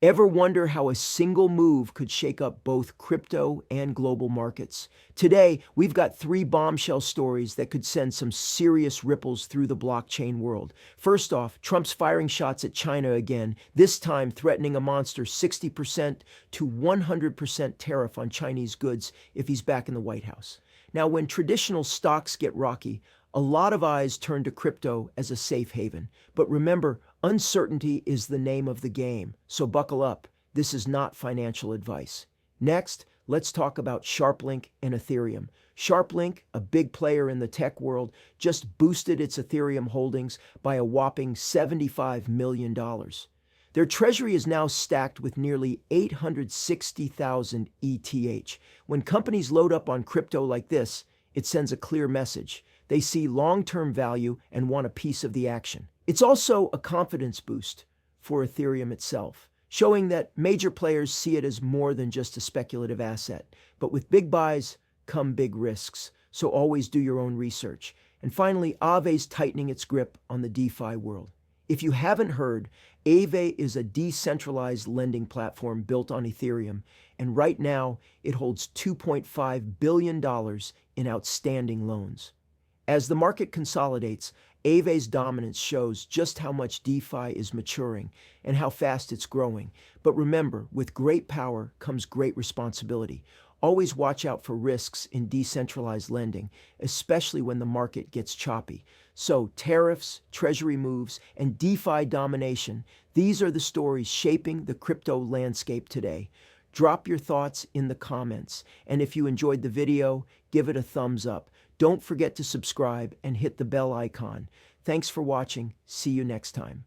Ever wonder how a single move could shake up both crypto and global markets? Today, we've got three bombshell stories that could send some serious ripples through the blockchain world. First off, Trump's firing shots at China again, this time threatening a monster 60% to 100% tariff on Chinese goods if he's back in the White House. Now, when traditional stocks get rocky, a lot of eyes turn to crypto as a safe haven. But remember, uncertainty is the name of the game, so buckle up. This is not financial advice. Next, let's talk about SharpLink and Ethereum. SharpLink, a big player in the tech world, just boosted its Ethereum holdings by a whopping $75 million. Their treasury is now stacked with nearly 860,000 ETH. When companies load up on crypto like this, it sends a clear message. They see long-term value and want a piece of the action. It's also a confidence boost for Ethereum itself, showing that major players see it as more than just a speculative asset. But with big buys come big risks, so always do your own research. And finally, Aave's tightening its grip on the DeFi world. If you haven't heard, Aave is a decentralized lending platform built on Ethereum, and right now it holds $2.5 billion in outstanding loans. As the market consolidates, Aave's dominance shows just how much DeFi is maturing and how fast it's growing. But remember, with great power comes great responsibility. Always watch out for risks in decentralized lending, especially when the market gets choppy. So tariffs, treasury moves, and DeFi domination, these are the stories shaping the crypto landscape today. Drop your thoughts in the comments, and if you enjoyed the video, give it a thumbs up. Don't forget to subscribe and hit the bell icon. Thanks for watching. See you next time.